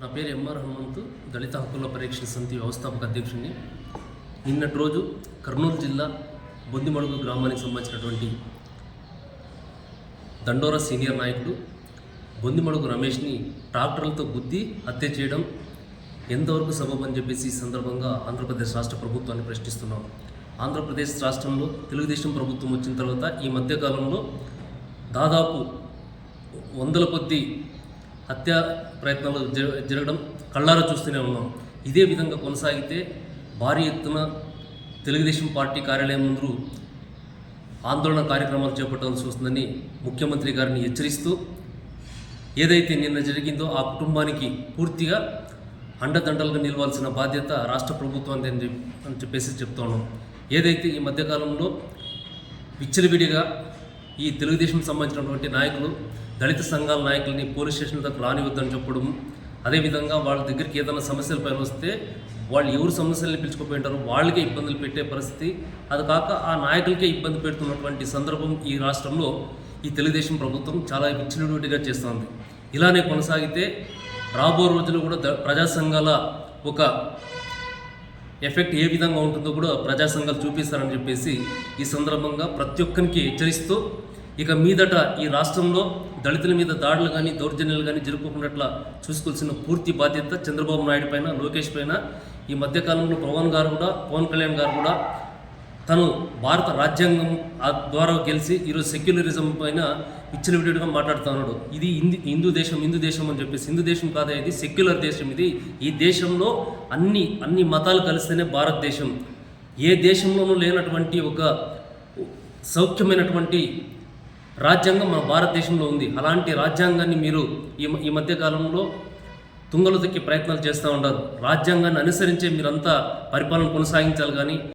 నా పేరు ఎంఆర్ హనుమంతు, దళిత హక్కుల పరిరక్షణ సమితి వ్యవస్థాపక అధ్యక్షుడిని. నిన్నటి రోజు కర్నూలు జిల్లా బొందిమడుగు గ్రామానికి సంబంధించినటువంటి దండోరా సీనియర్ నాయకుడు బొందిమడుగు రమేష్ని ట్రాక్టర్లతో గుద్ది హత్య చేయడం ఎంతవరకు సబబని చెప్పేసి ఈ సందర్భంగా ఆంధ్రప్రదేశ్ రాష్ట్ర ప్రభుత్వాన్ని ప్రశ్నిస్తున్నాం. ఆంధ్రప్రదేశ్ రాష్ట్రంలో తెలుగుదేశం ప్రభుత్వం వచ్చిన తర్వాత ఈ మధ్యకాలంలో దాదాపు వందల కొద్ది హత్యా ప్రయత్నాలు జరగడం కళ్ళారా చూస్తూనే ఉన్నాం. ఇదే విధంగా కొనసాగితే భారీ ఎత్తున తెలుగుదేశం పార్టీ కార్యాలయం ముందు ఆందోళన కార్యక్రమాలు చేపట్టాల్సి వస్తుందని ముఖ్యమంత్రి గారిని హెచ్చరిస్తూ, ఏదైతే నిన్న జరిగిందో ఆ కుటుంబానికి పూర్తిగా అండదండలుగా నిలవాల్సిన బాధ్యత రాష్ట్ర ప్రభుత్వాన్ని అని చెప్పేసి చెప్తా ఉన్నాం. ఏదైతే ఈ మధ్యకాలంలో విచ్చలవిడిగా ఈ తెలుగుదేశం సంబంధించినటువంటి నాయకులు దళిత సంఘాల నాయకులని పోలీస్ స్టేషన్ దగ్గర రానివద్దని చెప్పడం, అదేవిధంగా వాళ్ళ దగ్గరికి ఏదైనా సమస్యల పైన వస్తే వాళ్ళు ఎవరు సమస్యల్ని పిలుచుకుపోయింటారో వాళ్ళకే ఇబ్బందులు పెట్టే పరిస్థితి, అది కాక ఆ నాయకులకే ఇబ్బంది పెడుతున్నటువంటి సందర్భం ఈ రాష్ట్రంలో ఈ తెలుగుదేశం ప్రభుత్వం చాలా విచ్చలవిడిగా చేస్తుంది. ఇలానే కొనసాగితే రాబో రోజులు కూడా ప్రజా సంఘాల ఒక ఎఫెక్ట్ ఏ విధంగా ఉంటుందో కూడా ప్రజా సంఘాలు చూపిస్తారని చెప్పేసి ఈ సందర్భంగా ప్రతి ఒక్కరికి హెచ్చరిస్తూ, ఇక మీదట ఈ రాష్ట్రంలో దళితుల మీద దాడులు కానీ దౌర్జన్యాలు కానీ జరుపుకున్నట్ల చూసుకోవాల్సిన పూర్తి బాధ్యత చంద్రబాబు నాయుడు పైన, లోకేష్ పైన. ఈ మధ్యకాలంలో పవన్ కళ్యాణ్ గారు కూడా తను భారత రాజ్యాంగం ద్వారా గెలిచి ఈరోజు సెక్యులరిజం పైన విచ్చలవిడిగా మాట్లాడుతున్నాడు. ఇది హిందూ దేశం అని చెప్పేసి, హిందూ దేశం కాదా, ఇది సెక్యులర్ దేశం. ఇది ఈ దేశంలో అన్ని మతాలు కలిస్తేనే భారతదేశం. ఏ దేశంలోనూ లేనటువంటి ఒక సౌఖ్యమైనటువంటి రాజ్యాంగం మన భారతదేశంలో ఉంది. అలాంటి రాజ్యాంగాన్ని మీరు ఈ మధ్యకాలంలో తుంగలు తొక్కే ప్రయత్నాలు చేస్తూ ఉంటారు. రాజ్యాంగాన్ని అనుసరించే మీరంతా పరిపాలన కొనసాగించాలి కానీ